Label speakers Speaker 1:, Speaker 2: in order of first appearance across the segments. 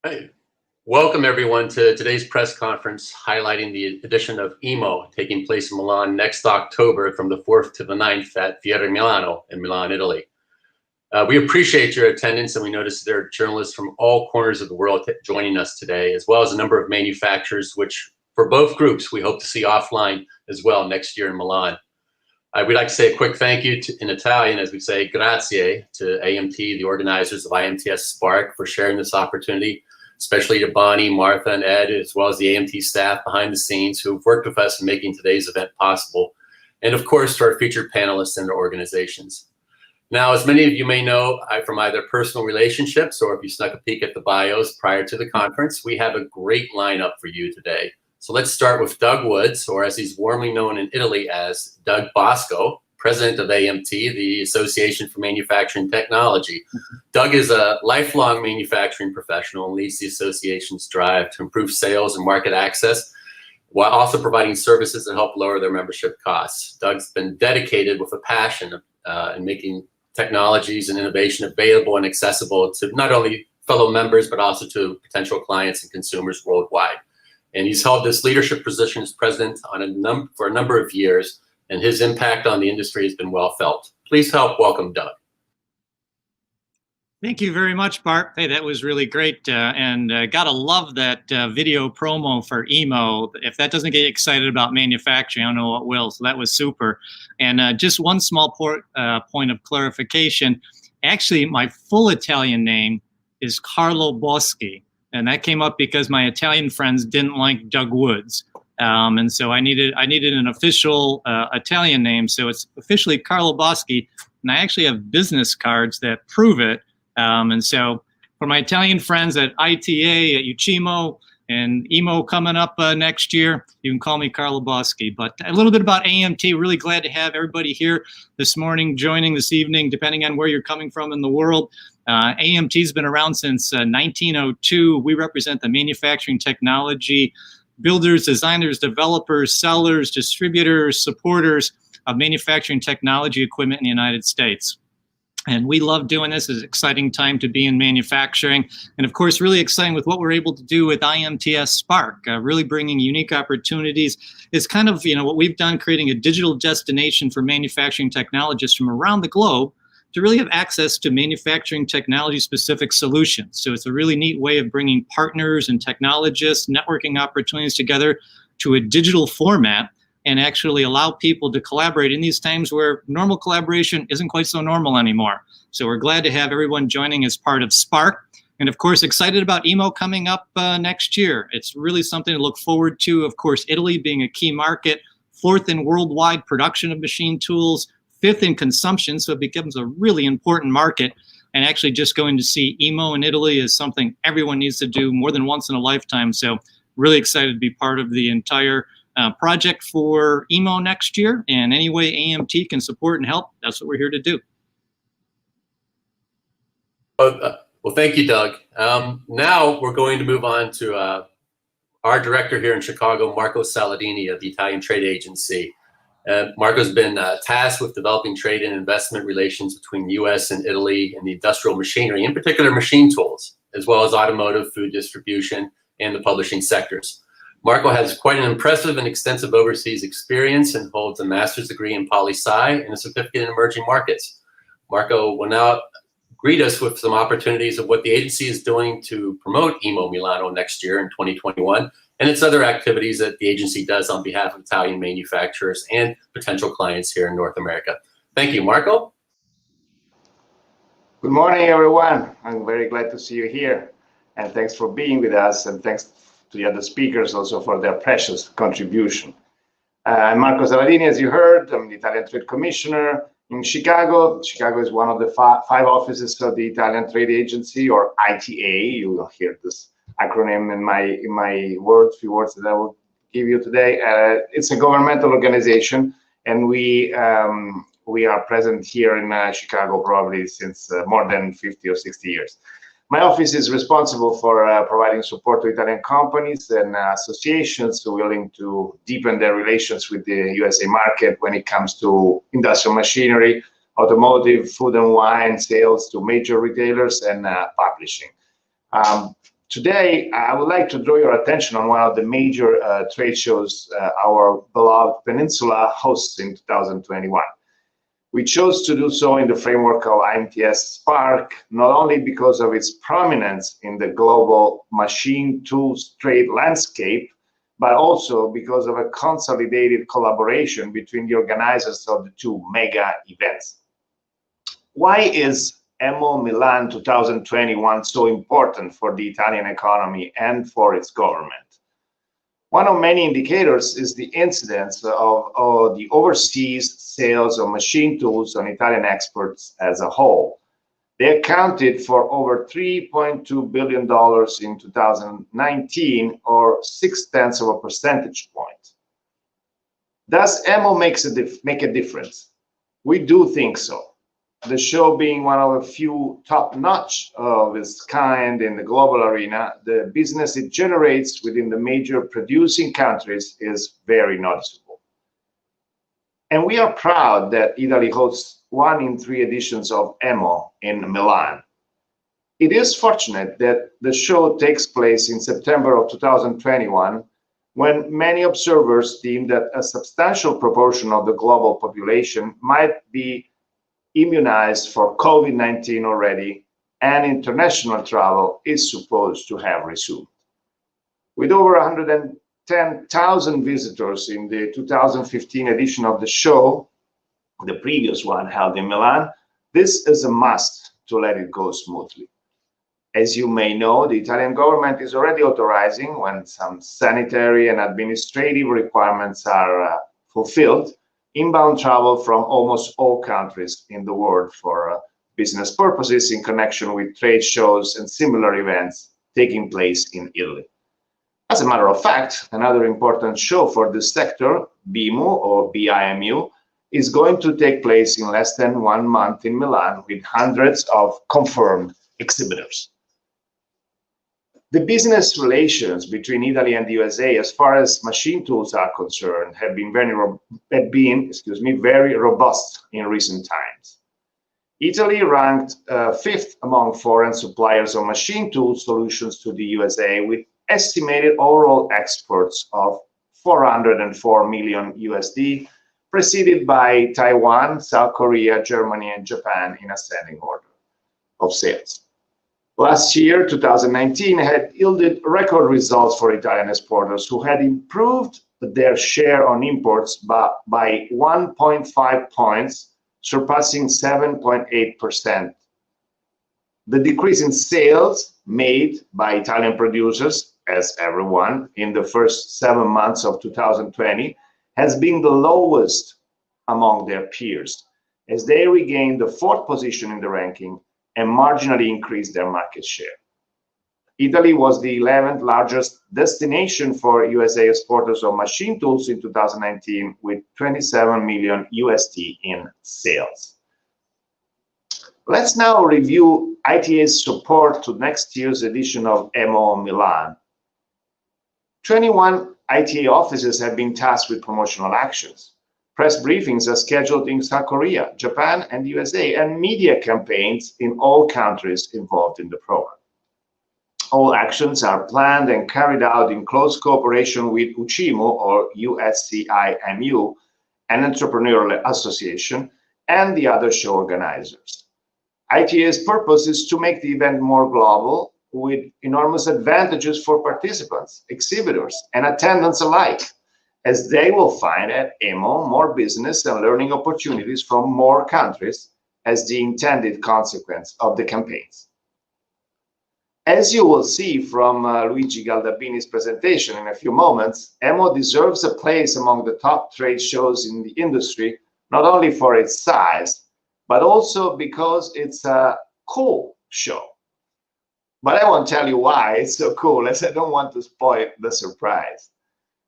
Speaker 1: Hey, welcome everyone to today's press conference highlighting the edition of EMO taking place in Milan next October from the 4th to the 9th at Fiera Milano in Milan, Italy. We appreciate your attendance, and we notice there are journalists from all corners of the world joining us today, as well as a number of manufacturers, which for both groups we hope to see offline as well next year in Milan. We'd like to say a quick thank you in Italian, as we say grazie, to AMT, the organizers of IMTS Spark, for sharing this opportunity, especially to Bonnie, Martha, and Ed, as well as the AMT staff behind the scenes who have worked with us in making today's event possible, and of course to our featured panelists and their organizations. Now, as many of you may know from either personal relationships or if you snuck a peek at the bios prior to the conference, we have a great lineup for you today. So let's start with Doug Woods, or as he's warmly known in Italy as Doug Bosco, president of AMT, the Association for Manufacturing Technology. Doug is a lifelong manufacturing professional and leads the association's drive to improve sales and market access, while also providing services that help lower their membership costs. Doug's been dedicated with a passion in making technologies and innovation available and accessible to not only fellow members, but also to potential clients and consumers worldwide. And he's held this leadership position as president on for a number of years, and his impact on the industry has been well felt. Please help welcome Doug.
Speaker 2: Thank you very much, Bart. Hey, that was really great, and gotta love that video promo for EMO. If that doesn't get you excited about manufacturing, I don't know what will. So that was super. And just one small point of clarification. Actually, my full Italian name is Carlo Boschi, and that came up because my Italian friends didn't like Doug Woods. And so I needed an official Italian name, so it's officially Carlo Boschi, and I actually have business cards that prove it. And so for my Italian friends at ITA, at UCIMO, and EMO coming up next year, you can call me Carlo Boschi. But a little bit about AMT, really glad to have everybody here this morning, joining this evening, depending on where you're coming from in the world. AMT's been around since 1902. We represent the manufacturing technology builders, designers, developers, sellers, distributors, supporters of manufacturing technology equipment in the United States. And we love doing this. It's an exciting time to be in manufacturing. And of course, really exciting with what we're able to do with IMTS Spark, really bringing unique opportunities. It's kind of, what we've done, creating a digital destination for manufacturing technologists from around the globe to really have access to manufacturing technology specific solutions. So it's a really neat way of bringing partners and technologists, networking opportunities together to a digital format, and actually allow people to collaborate in these times where normal collaboration isn't quite so normal anymore. So we're glad to have everyone joining as part of Spark. And of course, excited about EMO coming up next year. It's really something to look forward to. Of course, Italy being a key market, 4th in worldwide production of machine tools, 5th in consumption, so it becomes a really important market. And actually just going to see EMO in Italy is something everyone needs to do more than once in a lifetime. So really excited to be part of the entire project for EMO next year, and any way AMT can support and help, that's what we're here to do.
Speaker 1: Well, thank you, Doug. Now we're going to move on to our director here in Chicago, Marco Saladini of the Italian Trade Agency. Marco's been tasked with developing trade and investment relations between the U.S. and Italy in the industrial machinery, in particular machine tools, as well as automotive, food distribution, and the publishing sectors. Marco has quite an impressive and extensive overseas experience and holds a master's degree in poli-sci and a certificate in emerging markets. Marco will now greet us with some opportunities of what the agency is doing to promote EMO Milano next year in 2021, and its other activities that the agency does on behalf of Italian manufacturers and potential clients here in North America. Thank you, Marco.
Speaker 3: Good morning, everyone. I'm very glad to see you here, and thanks for being with us, and thanks to the other speakers also for their precious contribution. I'm Marco Saladini, as you heard. I'm the Italian Trade Commissioner in Chicago. Chicago is one of the 5 offices of the Italian Trade Agency, or ITA. You will hear this acronym in my few words that I will give you today. It's a governmental organization, and we are present here in Chicago probably since more than 50 or 60 years. My office is responsible for providing support to Italian companies and associations willing to deepen their relations with the USA market when it comes to industrial machinery, automotive, food and wine, sales to major retailers, and publishing. Today, I would like to draw your attention on one of the major trade shows our beloved Peninsula hosts in 2021. We chose to do so in the framework of IMTS Spark, not only because of its prominence in the global machine tools trade landscape, but also because of a consolidated collaboration between the organizers of the two mega events. Why is EMO Milan 2021 so important for the Italian economy and for its government? One of many indicators is the incidence of the overseas sales of machine tools on Italian exports as a whole. They accounted for over $3.2 billion in 2019, or 0.6 of a percentage point. Does EMO make a difference? We do think so. The show being one of a few top-notch of its kind in the global arena, the business it generates within the major producing countries is very noticeable. And we are proud that Italy hosts 1 in 3 editions of EMO in Milan. It is fortunate that the show takes place in September of 2021, when many observers deem that a substantial proportion of the global population might be immunized for COVID-19 already, and international travel is supposed to have resumed. With over 110,000 visitors in the 2015 edition of the show, the previous one held in Milan, this is a must to let it go smoothly. As you may know, the Italian government is already authorizing, when some sanitary and administrative requirements are fulfilled, inbound travel from almost all countries in the world for business purposes in connection with trade shows and similar events taking place in Italy. As a matter of fact, another important show for this sector, BIMU or BIMU, is going to take place in less than 1 month in Milan with hundreds of confirmed exhibitors. The business relations between Italy and the USA, as far as machine tools are concerned, have been very robust in recent times. Italy ranked 5th among foreign suppliers of machine tool solutions to the USA, with estimated overall exports of 404 million USD, preceded by Taiwan, South Korea, Germany, and Japan in ascending order of sales. Last year, 2019, had yielded record results for Italian exporters, who had improved their share on imports by 1.5 points, surpassing 7.8%. The decrease in sales made by Italian producers, as everyone, in the first 7 months of 2020 has been the lowest among their peers, as they regained the 4th position in the ranking and marginally increased their market share. Italy was the 11th largest destination for USA exporters of machine tools in 2019, with 27 million USD in sales. Let's now review ITA's support to next year's edition of EMO Milan. 21 ITA offices have been tasked with promotional actions. Press briefings are scheduled in South Korea, Japan, and USA, and media campaigns in all countries involved in the program. All actions are planned and carried out in close cooperation with UCIMU, or USCIMU, an entrepreneurial association, and the other show organizers. ITA's purpose is to make the event more global, with enormous advantages for participants, exhibitors, and attendants alike, as they will find at EMO more business and learning opportunities from more countries as the intended consequence of the campaigns. As you will see from Luigi Galdabini's presentation in a few moments, EMO deserves a place among the top trade shows in the industry, not only for its size, but also because it's a cool show. But I won't tell you why it's so cool, as I don't want to spoil the surprise.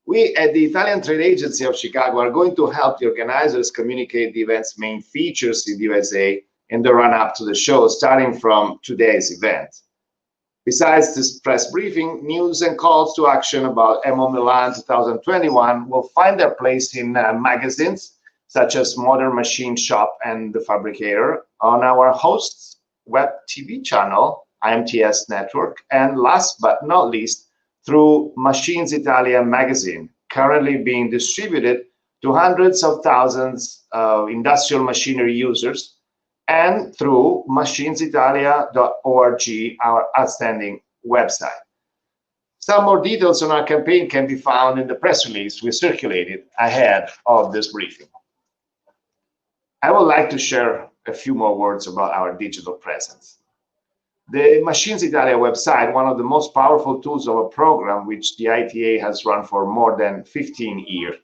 Speaker 3: We at the Italian Trade Agency of Chicago are going to help the organizers communicate the event's main features in the USA in the run-up to the show, starting from today's event. Besides this press briefing, news and calls to action about EMO Milan 2021 will find their place in magazines such as Modern Machine Shop and The Fabricator, on our host's web TV channel, IMTS network, and last but not least, through Machines Italia magazine, currently being distributed to hundreds of thousands of industrial machinery users, and through machinesitalia.org, our outstanding website. Some more details on our campaign can be found in the press release we circulated ahead of this briefing. I would like to share a few more words about our digital presence. The Machines Italia website, one of the most powerful tools of a program which the ITA has run for more than 15 years,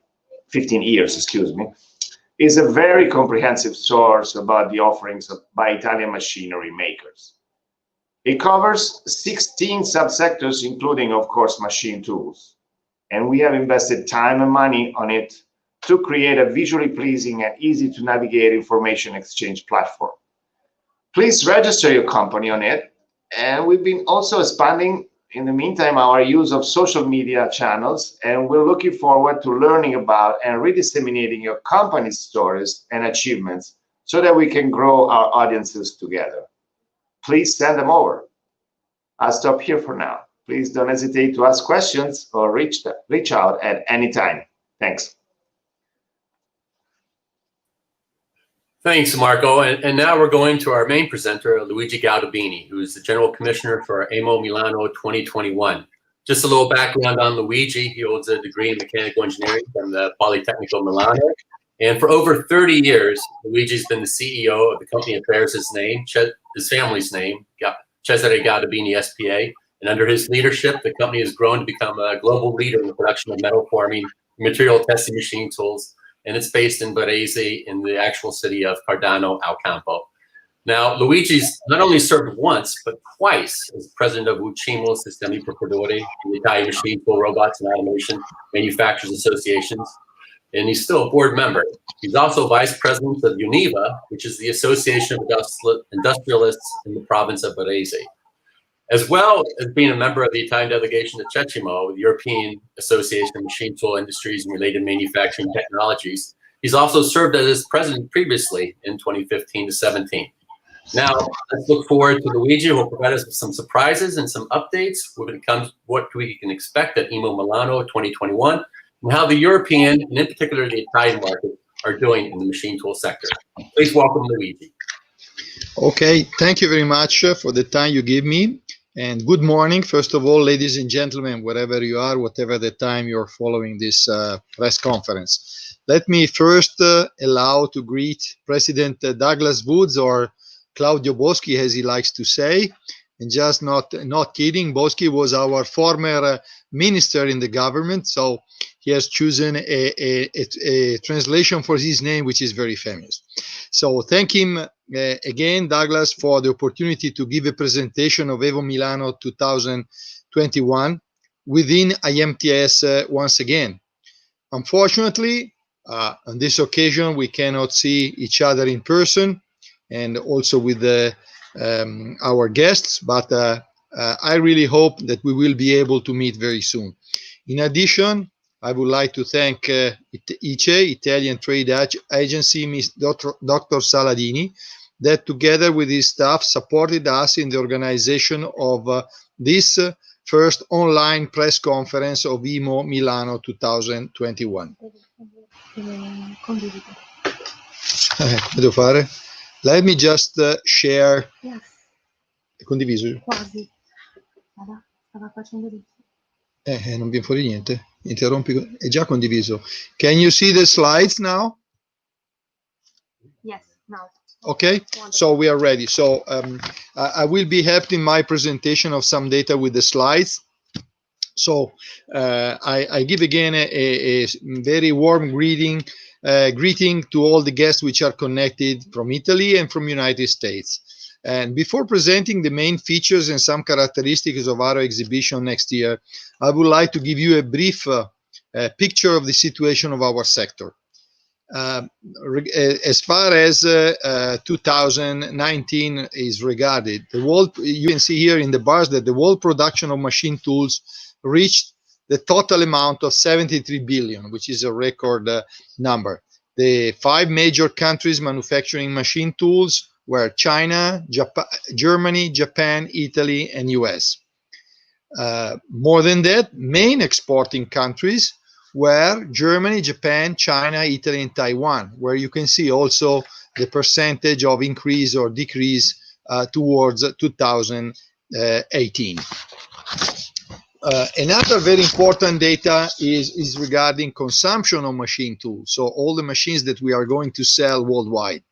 Speaker 3: is a very comprehensive source about the offerings by Italian machinery makers. It covers 16 subsectors, including, of course, machine tools. And we have invested time and money on it to create a visually pleasing and easy to navigate information exchange platform. Please register your company on it. And we've been also expanding, in the meantime, our use of social media channels. And we're looking forward to learning about and redisseminating your company's stories and achievements so that we can grow our audiences together. Please send them over. I'll stop here for now. Please don't hesitate to ask questions or reach out at any time. Thanks.
Speaker 1: Thanks, Marco. And now we're going to our main presenter, Luigi Gaudabini, who is the General Commissioner for EMO Milano 2021. Just a little background on Luigi. He holds a degree in mechanical engineering from the Politecnico Milano. And for over 30 years, Luigi's been the CEO of the company that bears his name, his family's name, Cesare Gaudabini SPA. And under his leadership, the company has grown to become a global leader in the production of metal forming, material testing machine tools, and it's based in Varese in the actual city of Cardano al Campo. Now, Luigi's not only served once, but twice as president of UCIMO Sistemi Produttori, the Italian Machine Tool Robots and Automation Manufacturers Associations, and he's still a board member. He's also vice president of UNIVA, which is the Association of Industrialists in the province of Varese. As well as being a member of the Italian delegation to CECIMO, the European Association of Machine Tool Industries and Related Manufacturing Technologies, he's also served as president previously in 2015 to 17. Now, let's look forward to Luigi, who will provide us with some surprises and some updates when it comes to what we can expect at EMO Milano 2021 and how the European, and in particular the Italian market, are doing in the machine tool sector. Please welcome Luigi.
Speaker 4: Okay, thank you very much for the time you give me. And good morning, first of all, ladies and gentlemen, wherever you are, whatever the time you're following this press conference. Let me first allow to greet President Douglas Woods, or Claudio Boschi, as he likes to say. And just not kidding, Boschi was our former minister in the government, so he has chosen a translation for his name, which is very famous. So thank him again, Douglas, for the opportunity to give a presentation of EMO Milano 2021 within IMTS once again. Unfortunately, on this occasion, we cannot see each other in person and also with our guests, but I really hope that we will be able to meet very soon. In addition, I would like to thank ICE, Italian Trade Agency, Dr. Saladini, that together with his staff supported us in the organization of this first online press conference of EMO Milano 2021. Devo fare? Let me just share.
Speaker 5: Yes.
Speaker 4: È condiviso?
Speaker 5: Quasi. Stava facendo adesso.
Speaker 4: Non viene fuori niente. Interrompi. È già condiviso. Can you see the slides now?
Speaker 5: Yes, now.
Speaker 4: Okay, wonderful. So we are ready. So I will be helped in my presentation of some data with the slides. So I give again a very warm greeting to all the guests which are connected from Italy and from United States. And before presenting the main features and some characteristics of our exhibition next year, I would like to give you a brief picture of the situation of our sector. As far as 2019 is regarded, the world, you can see here in the bars that the world production of machine tools reached the total amount of 73 billion, which is a record number. The 5 major countries manufacturing machine tools were China, Germany, Japan, Italy, and US. More than that, main exporting countries were Germany, Japan, China, Italy, and Taiwan, where you can see also the percentage of increase or decrease towards 2018. Another very important data is regarding consumption of machine tools, so all the machines that we are going to sell worldwide.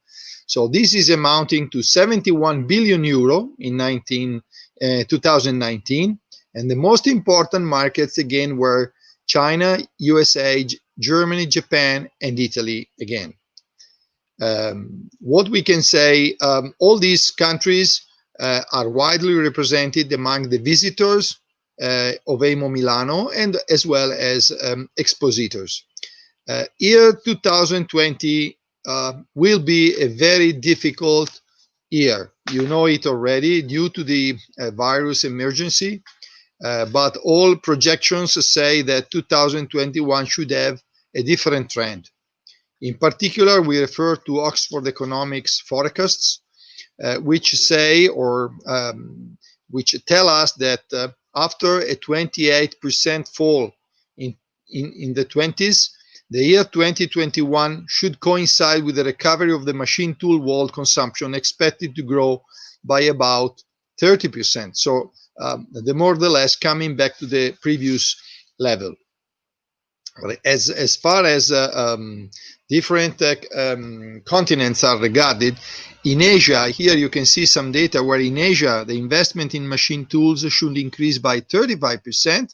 Speaker 4: So this is amounting to 71 billion euro in 2019, and the most important markets again were China, USA, Germany, Japan, and Italy again. What we can say, all these countries are widely represented among the visitors of EMO Milano and as well as expositors. Year 2020 will be a very difficult year. You know it already due to the virus emergency, but all projections say that 2021 should have a different trend. In particular, we refer to Oxford Economics forecasts, which say or which tell us that after a 28% fall in the 20s, the year 2021 should coincide with the recovery of the machine tool world consumption, expected to grow by about 30%. So the more or less coming back to the previous level. As far as different continents are regarded, in Asia, here you can see some data where in Asia, the investment in machine tools should increase by 35%.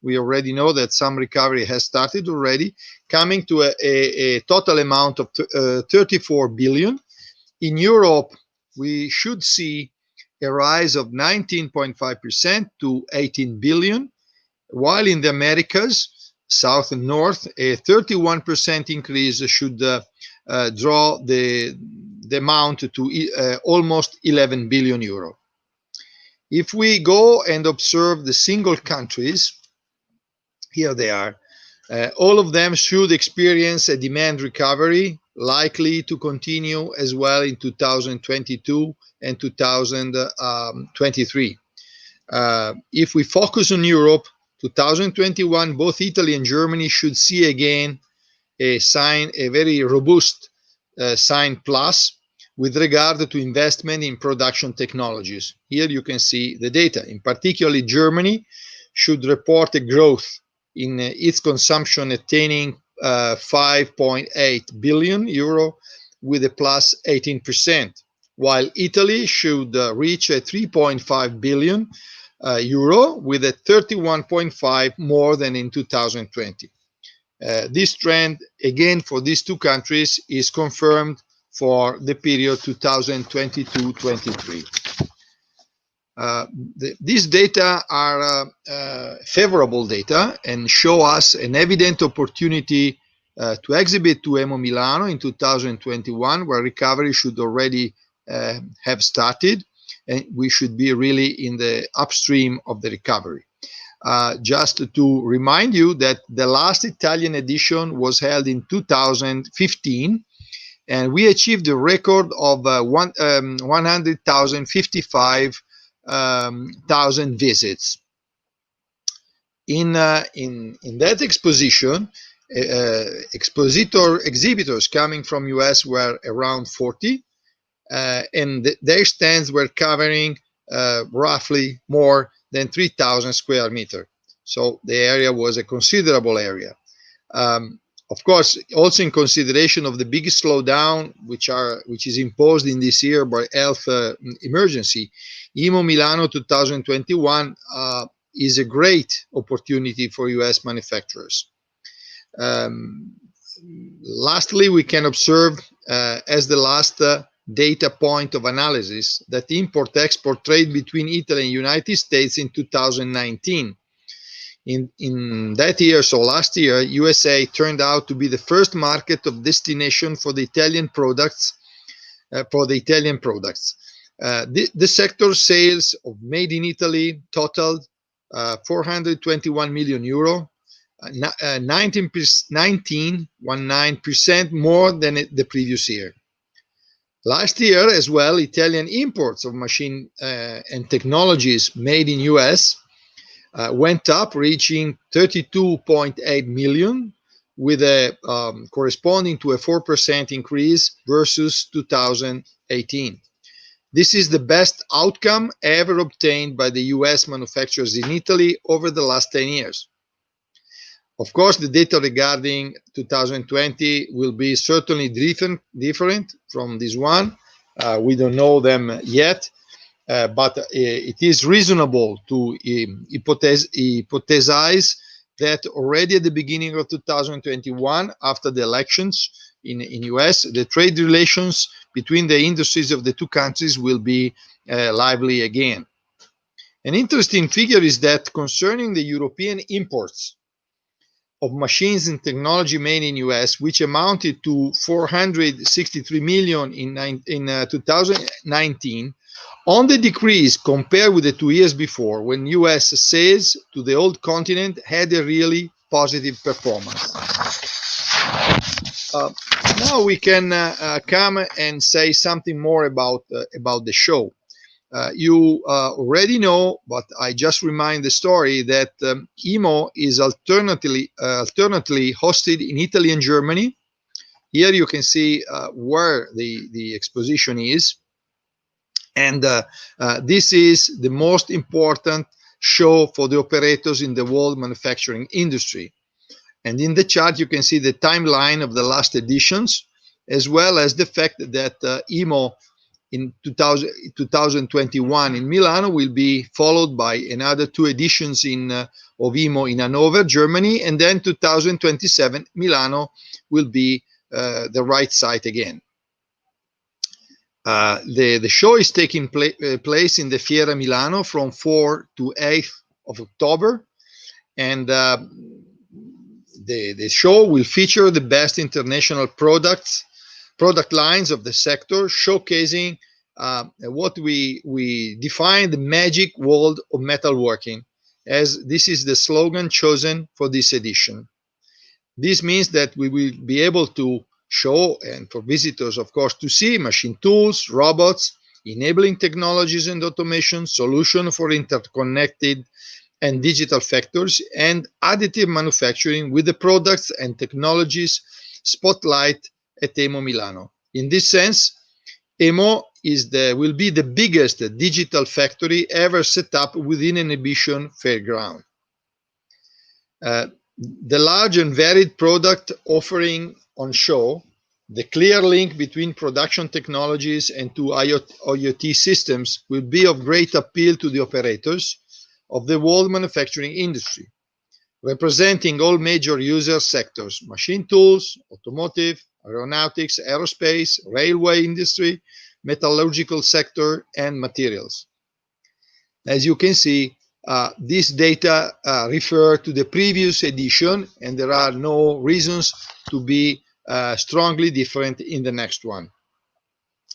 Speaker 4: We already know that some recovery has started already, coming to a total amount of 34 billion. In Europe, we should see a rise of 19.5% to 18 billion, while in the Americas, South and North, a 31% increase should draw the amount to almost 11 billion euro. If we go and observe the single countries, here they are. All of them should experience a demand recovery, likely to continue as well in 2022 and 2023. If we focus on Europe, 2021, both Italy and Germany should see again a very robust sign plus with regard to investment in production technologies. Here you can see the data. In particular, Germany should report a growth in its consumption attaining 5.8 billion euro with a plus 18%, while Italy should reach a 3.5 billion euro with a 31.5 more than in 2020. This trend, again, for these two countries is confirmed for the period 2022-23. These data are favorable data and show us an evident opportunity to exhibit to EMO Milano in 2021, where recovery should already have started, and we should be really in the upstream of the recovery. Just to remind you that the last Italian edition was held in 2015, and we achieved a record of 100,055 visits. In that exposition, exhibitors coming from US were around 40, and their stands were covering roughly more than 3,000 square meters. So the area was a considerable area. Of course, also in consideration of the big slowdown which is imposed in this year by health emergency, EMO Milano 2021 is a great opportunity for US manufacturers. Lastly, we can observe as the last data point of analysis that the import-export trade between Italy and United States in 2019. In that year, so last year, USA turned out to be the first market of destination for the Italian products. The sector sales of made in Italy totaled 421 million euro, 19% more than the previous year. Last year as well, Italian imports of machine and technologies made in US went up, reaching 32.8 million, with a corresponding to a 4% increase versus 2018. This is the best outcome ever obtained by the US manufacturers in Italy over the last 10 years. Of course, the data regarding 2020 will be certainly different from this one. We don't know them yet, but it is reasonable to hypothesize that already at the beginning of 2021, after the elections in US, the trade relations between the industries of the two countries will be lively again. An interesting figure is that concerning the European imports of machines and technology made in US, which amounted to 463 million in 2019, on the decrease compared with the 2 years before, when US sales to the old continent had a really positive performance. Now we can come and say something more about the show. You already know, but I just remind the story that EMO is alternately hosted in Italy and Germany. Here you can see where the exposition is. And this is the most important show for the operators in the world manufacturing industry. And in the chart, you can see the timeline of the last editions, as well as the fact that EMO in 2021 in Milano will be followed by another 2 editions of EMO in Hanover, Germany, and then 2027 Milano will be the right site again. The show is taking place in the Fiera Milano from 4 to 8 of October, and the show will feature the best international product lines of the sector, showcasing what we define the magic world of metalworking, as this is the slogan chosen for this edition. This means that we will be able to show, and for visitors, of course, to see machine tools, robots, enabling technologies and automation, solution for interconnected and digital factors, and additive manufacturing with the products and technologies spotlight at EMO Milano. In this sense, EMO will be the biggest digital factory ever set up within an exhibition fairground. The large and varied product offering on show, the clear link between production technologies and to IoT systems will be of great appeal to the operators of the world manufacturing industry, representing all major user sectors: machine tools, automotive, aeronautics, aerospace, railway industry, metallurgical sector, and materials. As you can see, this data refer to the previous edition, and there are no reasons to be strongly different in the next one.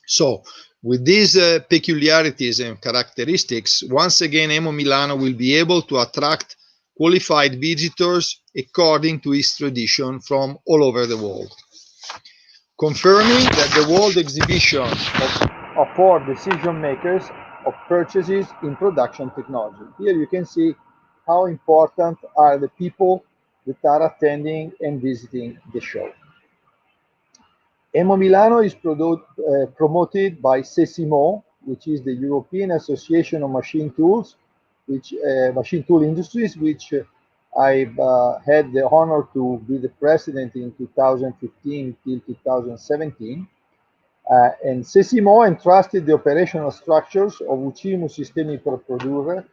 Speaker 4: So, with these peculiarities and characteristics, once again, EMO Milano will be able to attract qualified visitors according to its tradition from all over the world, confirming that the world exhibition for decision makers of purchases in production technology. Here you can see how important are the people that are attending and visiting the show. EMO Milano is promoted by SESIMO, which is the European Association of Machine Tools, machine tool industries, which I've had the honor to be the president in 2015 till 2017. And SESIMO entrusted the operational structures of UCIMU Sistemi per Produrre,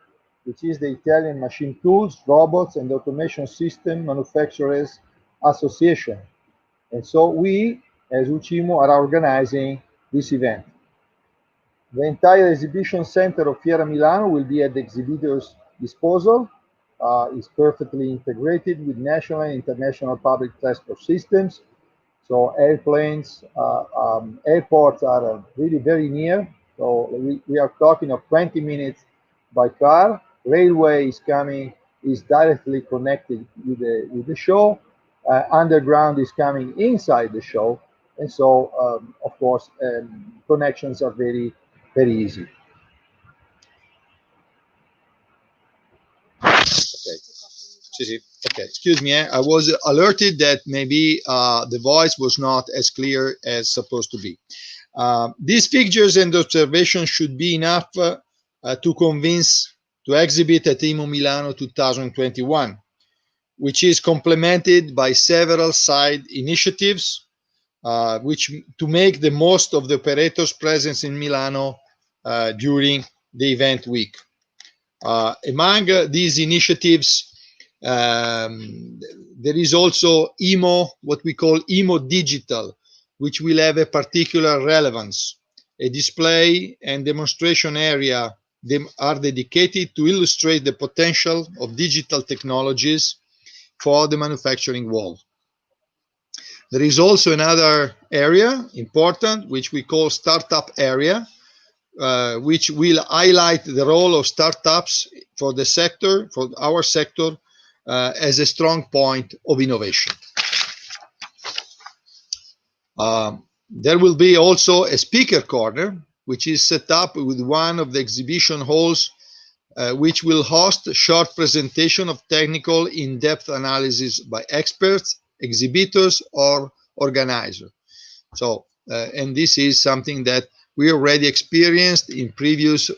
Speaker 4: which is the Italian Machine Tools, Robots, and Automation System Manufacturers Association. And so we, as UCIMU, are organizing this event. The entire exhibition center of Fiera Milano will be at the exhibitors' disposal. It's perfectly integrated with national and international public transport systems. So airplanes, airports are really very near. So we are talking of 20 minutes by car. Railway is directly connected with the show. Underground is coming inside the show. And so, of course, connections are very, very easy. Okay. Okay, excuse me. I was alerted that maybe the voice was not as clear as supposed to be. These figures and observations should be enough to convince to exhibit at EMO Milano 2021, which is complemented by several side initiatives which to make the most of the operator's presence in Milano during the event week. Among these initiatives, there is also EMO, what we call EMO Digital, which will have a particular relevance. A display and demonstration area are dedicated to illustrate the potential of digital technologies for the manufacturing world. There is also another area, important, which we call startup area, which will highlight the role of startups for the sector, for our sector, as a strong point of innovation. There will be also a speaker corner, which is set up with one of the exhibition halls, which will host a short presentation of technical in-depth analysis by experts, exhibitors, or organizers. So, and this is something that we already experienced in previous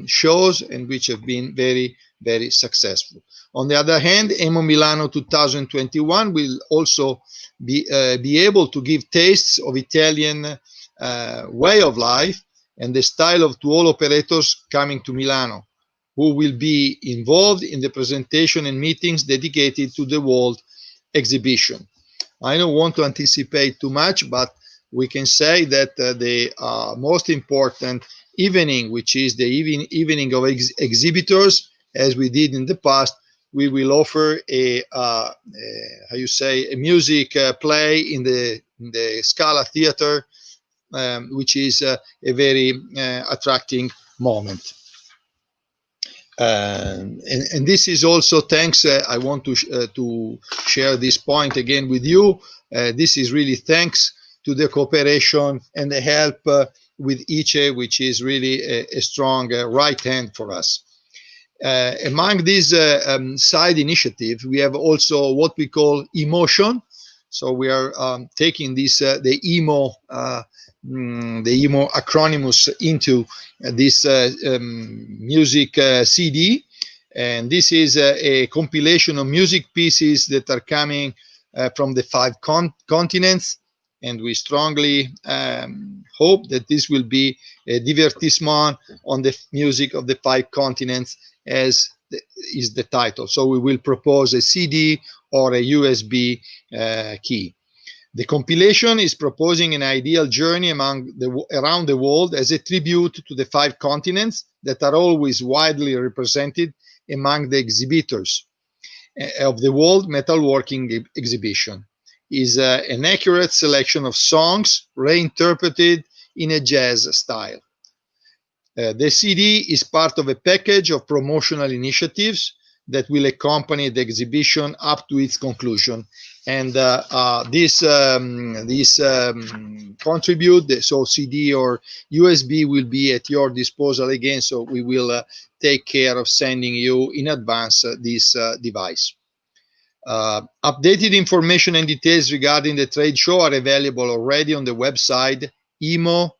Speaker 4: shows and which have been very, very successful. On the other hand, EMO Milano 2021 will also be able to give tastes of Italian way of life and the style of to all operators coming to Milano, who will be involved in the presentation and meetings dedicated to the World Exhibition. I don't want to anticipate too much, but we can say that the most important evening, which is the evening of exhibitors, as we did in the past, we will offer a how you say, a music play in the Scala Theater, which is a very attracting moment. And this is also thanks, I want to share this point again with you. This is really thanks to the cooperation and the help with ICE, which is really a strong right hand for us. Among these side initiatives, we have also what we call emotion. So we are taking this the EMO acronyms into this music CD, and this is a compilation of music pieces that are coming from the 5 continents, and we strongly hope that this will be a divertissement on the music of the 5 continents, as is the title. So we will propose a CD or a USB key. The compilation is proposing an ideal journey around the world as a tribute to the 5 continents that are always widely represented among the exhibitors of the World Metalworking Exhibition. Is an accurate selection of songs reinterpreted in a jazz style. The CD is part of a package of promotional initiatives that will accompany the exhibition up to its conclusion. And this contribute, so CD or USB will be at your disposal again, so we will take care of sending you in advance this device. Updated information and details regarding the trade show are available already on the website emo-milan.com.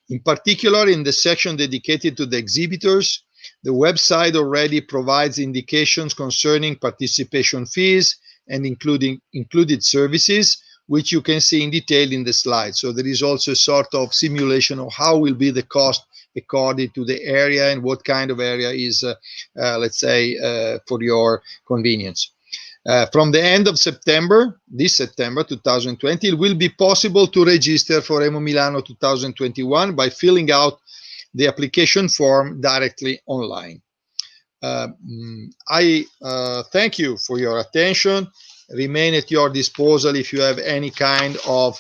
Speaker 4: In particular, in the section dedicated to the exhibitors, the website already provides indications concerning participation fees and included services, which you can see in detail in the slide. So there is also a sort of simulation of how will be the cost according to the area and what kind of area is, let's say, for your convenience. From the end of September, this September 2020, it will be possible to register for EMO Milano 2021 by filling out the application form directly online. I thank you for your attention. Remain at your disposal if you have any kind of,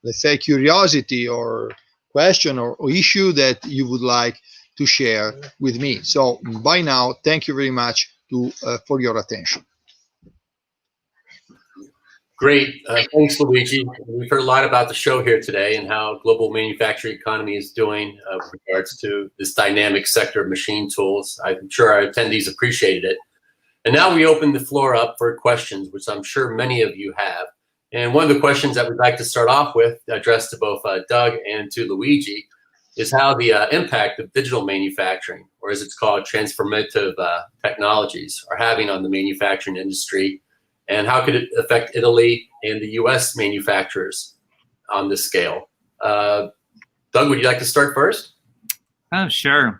Speaker 4: let's say, curiosity or question or issue that you would like to share with me. So by now, thank you very much for your attention.
Speaker 1: Great. Thanks, Luigi. We've heard a lot about the show here today and how global manufacturing economy is doing with regards to this dynamic sector of machine tools. I'm sure our attendees appreciated it. And now we open the floor up for questions, which I'm sure many of you have. And one of the questions that we'd like to start off with, addressed to both Doug and to Luigi, is how the impact of digital manufacturing, or as it's called, transformative technologies, are having on the manufacturing industry, and how could it affect Italy and the US manufacturers on this scale? Doug, would you like to start first?
Speaker 2: Oh, sure.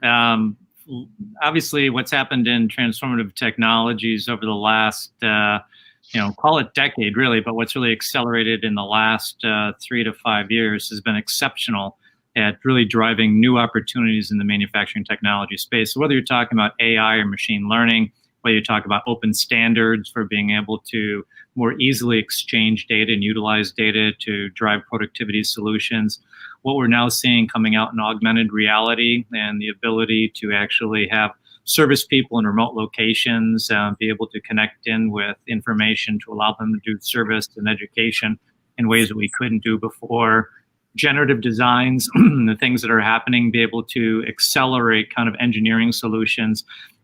Speaker 2: Obviously, what's happened in transformative technologies over the last, call it decade, really, but what's really accelerated in the last 3 to 5 years has been exceptional at really driving new opportunities in the manufacturing technology space. So whether you're talking about AI or machine learning, whether you talk about open standards for being able to more easily exchange data and utilize data to drive productivity solutions, what we're now seeing coming out in augmented reality and the ability to actually have service people in remote locations, be able to connect in with information to allow them to do service and education in ways that we couldn't do before. Generative designs, the things that are happening, be able to accelerate kind of engineering solutions,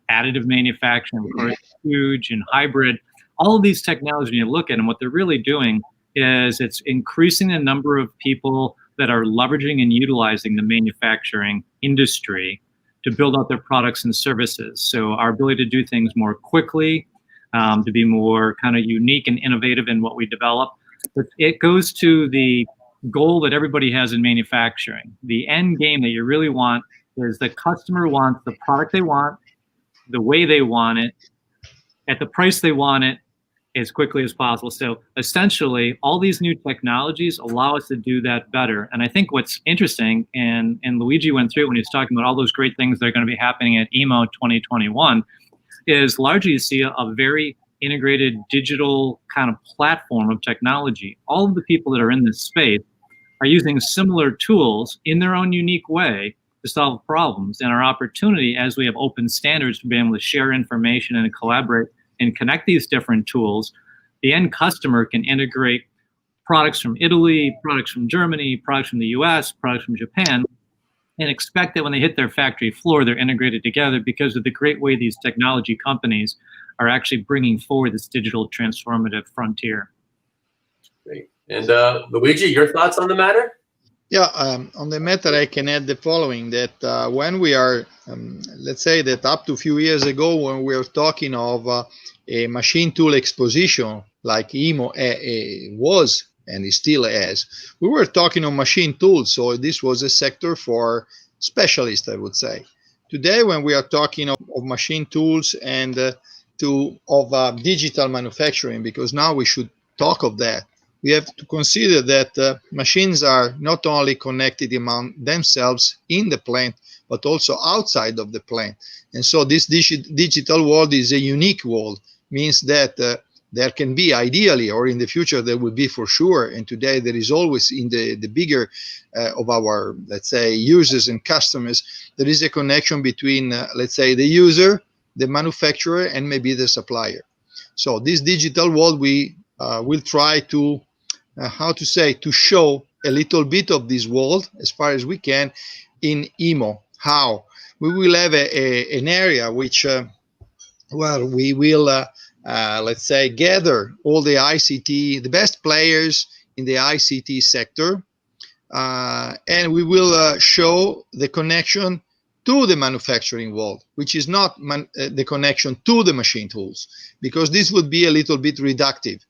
Speaker 2: additive manufacturing, of course, huge, and hybrid. All of these technologies, when you look at them, what they're really doing is it's increasing the number of people that are leveraging and utilizing the manufacturing industry to build out their products and services. So our ability to do things more quickly, to be more kind of unique and innovative in what we develop. But it goes to the goal that everybody has in manufacturing. The end game that you really want is the customer wants the product they want, the way they want it, at the price they want it, as quickly as possible. So essentially, all these new technologies allow us to do that better. And I think what's interesting, and Luigi went through it when he was talking about all those great things that are going to be happening at EMO 2021, is largely you see a very integrated digital kind of platform of technology. All of the people that are in this space are using similar tools in their own unique way to solve problems. And our opportunity, as we have open standards to be able to share information and collaborate and connect these different tools, the end customer can integrate products from Italy, products from Germany, products from the US, products from Japan, and expect that when they hit their factory floor, they're integrated together because of the great way these technology companies are actually bringing forward this digital transformative frontier.
Speaker 1: Great. And Luigi, your thoughts on the matter?
Speaker 4: Yeah, on the matter, I can add the following, that when we are, let's say that up to a few years ago, when we were talking of a machine tool exposition like EMO was and is still is, we were talking of machine tools. So this was a sector for specialists, I would say. Today, when we are talking of machine tools and of digital manufacturing, because now we should talk of that, we have to consider that machines are not only connected among themselves in the plant, but also outside of the plant. And so this digital world is a unique world, means that there can be ideally, or in the future there will be for sure, and today there is always in the bigger of our, let's say, users and customers, there is a connection between, let's say, the user, the manufacturer, and maybe the supplier. So this digital world, we will try to to show a little bit of this world as far as we can in EMO. How? We will have an area which, where we will, let's say, gather all the ICT, the best players in the ICT sector, and we will show the connection to the manufacturing world, which is not the connection to the machine tools, because this would be a little bit reductive.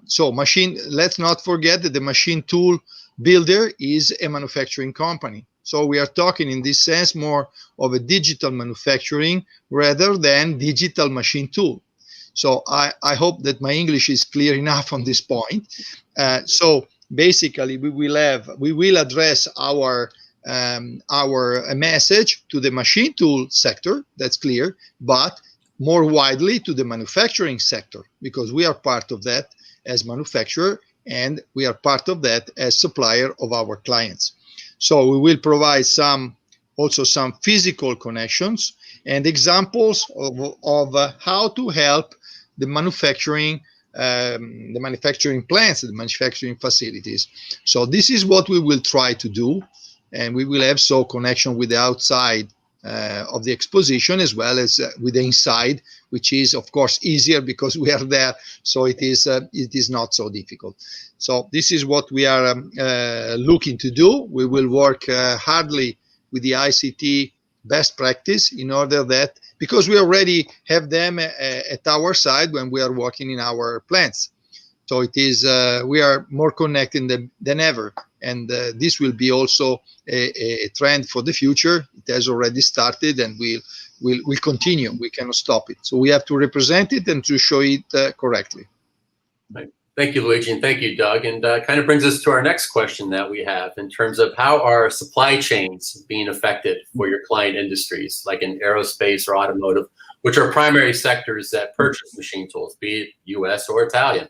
Speaker 4: So let's not forget that the machine tool builder is a manufacturing company. So we are talking in this sense more of a digital manufacturing rather than digital machine tool. So I hope that my English is clear enough on this point. So basically we will address our message to the machine tool sector, that's clear, but more widely to the manufacturing sector, because we are part of that as manufacturer and we are part of that as supplier of our clients. So we will provide also some physical connections and examples of how to help the manufacturing the manufacturing plants, the manufacturing facilities. So this is what we will try to do, and we will have so connection with the outside of the exposition as well as with the inside, which is of course easier because we are there, so it is not so difficult. So this is what we are looking to do. We will work hardly with the ICT best practice in order that, because we already have them at our side when we are working in our plants. So it is we are more connected than ever, and this will be also a trend for the future. It has already started, and we'll continue. We cannot stop it. So we have to represent it and to show it correctly.
Speaker 1: Right. Thank you, Luigi, and thank you, Doug. And kind of brings us to our next question that we have in terms of how are supply chains being affected for your client industries, like in aerospace or automotive, which are primary sectors that purchase machine tools, be it U.S. or Italian.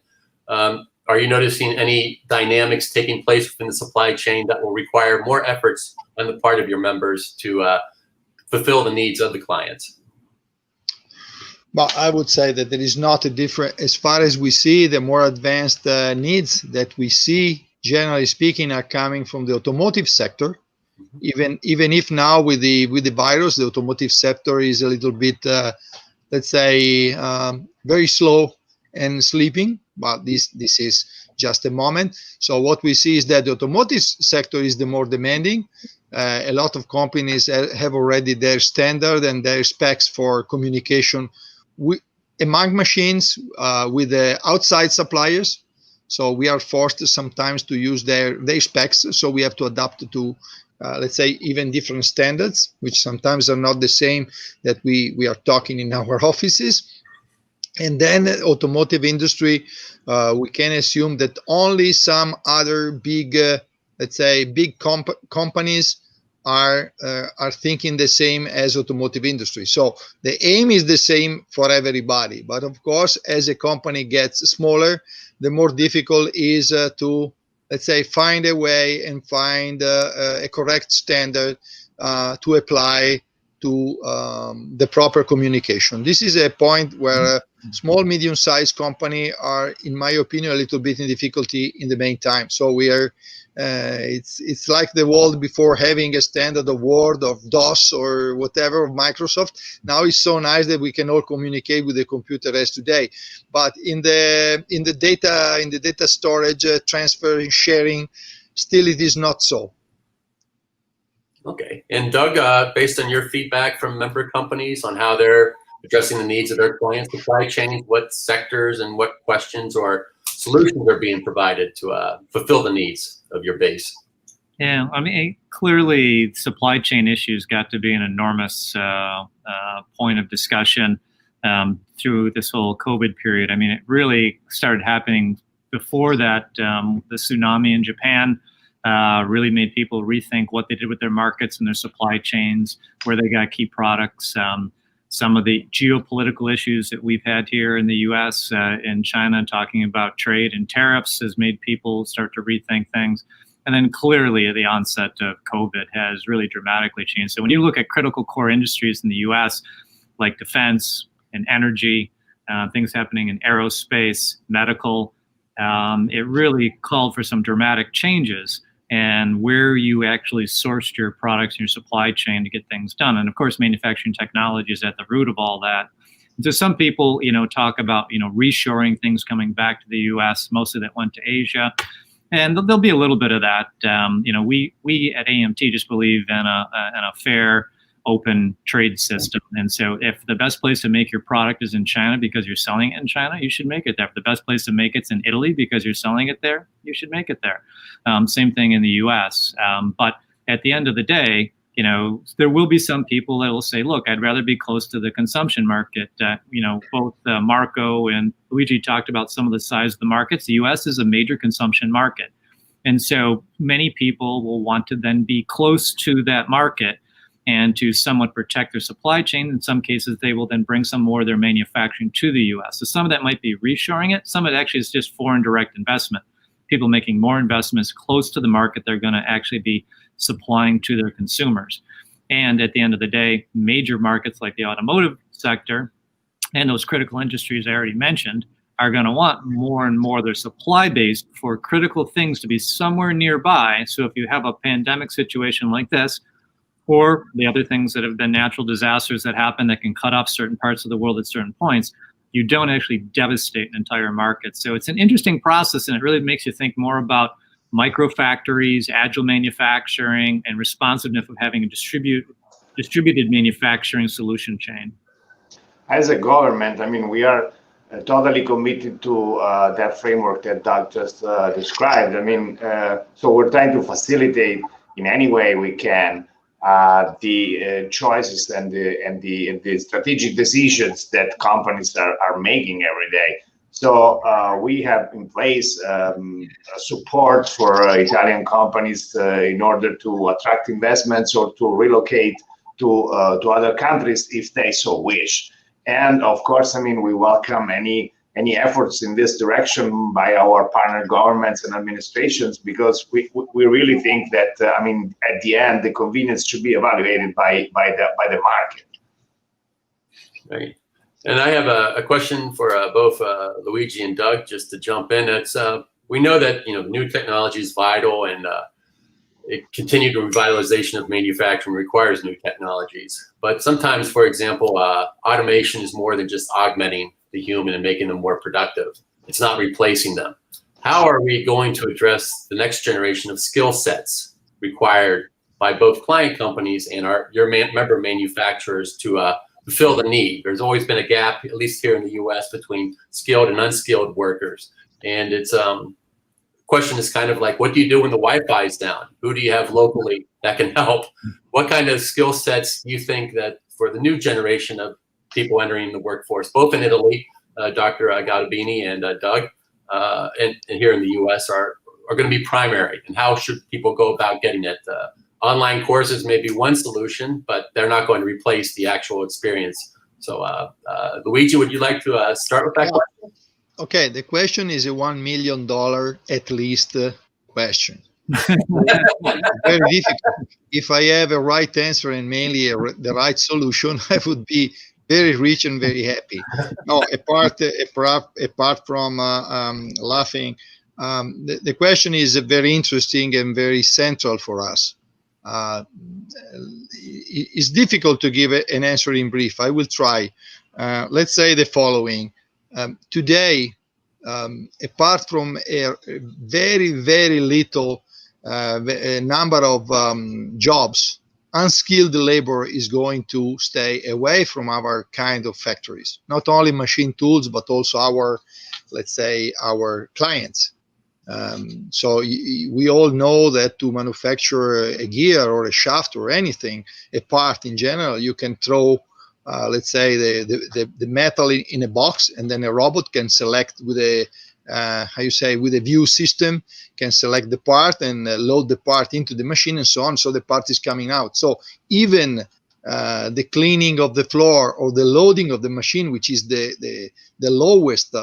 Speaker 1: Are you noticing any dynamics taking place within the supply chain that will require more efforts on the part of your members to fulfill the needs of the clients?
Speaker 4: Well, I would say that there is not a different, as far as we see, the more advanced needs that we see, generally speaking, are coming from the automotive sector. Even if now with the virus, the automotive sector is a little bit, let's say, very slow and sleeping. But this is just a moment. So what we see is that the automotive sector is the more demanding. A lot of companies have already their standard and their specs for communication among machines with the outside suppliers. So we are forced sometimes to use their specs. So we have to adapt to, let's say, even different standards, which sometimes are not the same that we are talking in our offices. And then automotive industry, we can assume that only some other big, let's say, big companies are thinking the same as automotive industry. So the aim is the same for everybody. But of course, as a company gets smaller, the more difficult is to, let's say, find a way and find a correct standard to apply to the proper communication. This is a point where small, medium-sized company are, in my opinion, a little bit in difficulty in the meantime. So we are, it's like the world before having a standard of Word, of DOS, or whatever, of Microsoft. Now it's so nice that we can all communicate with the computer as today. But in the data storage, transfer, and sharing, still it is not so.
Speaker 1: Okay. And Doug, based on your feedback from member companies on how they're addressing the needs of their clients' supply chains, what sectors and what questions or solutions are being provided to fulfill the needs of your base?
Speaker 2: Yeah, I mean, clearly supply chain issues got to be an enormous point of discussion through this whole COVID period. I mean, it really started happening before that. The tsunami in Japan really made people rethink what they did with their markets and their supply chains, where they got key products. Some of the geopolitical issues that we've had here in the U.S. And China, talking about trade and tariffs, has made people start to rethink things. And then clearly the onset of COVID has really dramatically changed. So when you look at critical core industries in the U.S., like defense and energy, things happening in aerospace, medical, it really called for some dramatic changes and where you actually sourced your products and your supply chain to get things done. And of course, manufacturing technology is at the root of all that. And so some people, talk about, reshoring things coming back to the U.S., mostly that went to Asia. And there'll be a little bit of that. We at AMT just believe in a fair, open trade system. And so if the best place to make your product is in China because you're selling it in China, you should make it there. If the best place to make it's in Italy because you're selling it there, you should make it there. Same thing in the US. But at the end of the day, there will be some people that will say, look, I'd rather be close to the consumption market. Both Marco and Luigi talked about some of the size of the markets. The US is a major consumption market. And so many people will want to then be close to that market and to somewhat protect their supply chain. In some cases, they will then bring some more of their manufacturing to the U.S. So some of that might be reshoring it. Some of it actually is just foreign direct investment. People making more investments close to the market they're going to actually be supplying to their consumers. And at the end of the day, major markets like the automotive sector and those critical industries I already mentioned are going to want more and more their supply base for critical things to be somewhere nearby. So if you have a pandemic situation like this, or the other things that have been natural disasters that happen that can cut off certain parts of the world at certain points, you don't actually devastate an entire market. So it's an interesting process, and it really makes you think more about micro factories, agile manufacturing, and responsiveness of having a distributed manufacturing solution chain.
Speaker 3: As a government, I mean, we are totally committed to that framework that Doug just described. I mean, so we're trying to facilitate in any way we can the choices and the strategic decisions that companies are making every day. So we have in place support for Italian companies in order to attract investments or to relocate to other countries if they so wish. And of course, I mean, we welcome any efforts in this direction by our partner governments and administrations, because we really think that I mean, at the end, the convenience should be evaluated by the market.
Speaker 1: Right. And I have a question for both Luigi and Doug, just to jump in. It's we know that new technology is vital, and continued revitalization of manufacturing requires new technologies. But sometimes, for example, automation is more than just augmenting the human and making them more productive. It's not replacing them. How are we going to address the next generation of skill sets required by both client companies and your member manufacturers to fill the need? There's always been a gap, at least here in the US, between skilled and unskilled workers. And it's question is kind of like, what do you do when the Wi-Fi is down? Who do you have locally that can help? What kind of skill sets do you think that for the new generation of people entering the workforce, both in Italy, Dr. Gaudibini and Doug, and here in the US are going to be primary? And how should people go about getting it? Online courses may be one solution, but they're not going to replace the actual experience. So Luigi, would you like to start with that question?
Speaker 4: Okay, the question is a $1 million at least question. Very difficult. If I have a right answer and mainly the right solution, I would be very rich and very happy. No, apart from laughing, the question is very interesting and very central for us. It's difficult to give an answer in brief. I will try. Let's say the following. Today, apart from a very, very little number of jobs, unskilled labor is going to stay away from our kind of factories. Not only machine tools, but also our, let's say, our clients. So we all know that to manufacture a gear or a shaft or anything, a part in general, you can throw let's say the metal in a box, and then a robot can select with a with a view system, can select the part and load the part into the machine and so on. So the part is coming out. So even the cleaning of the floor or the loading of the machine, which is the lowest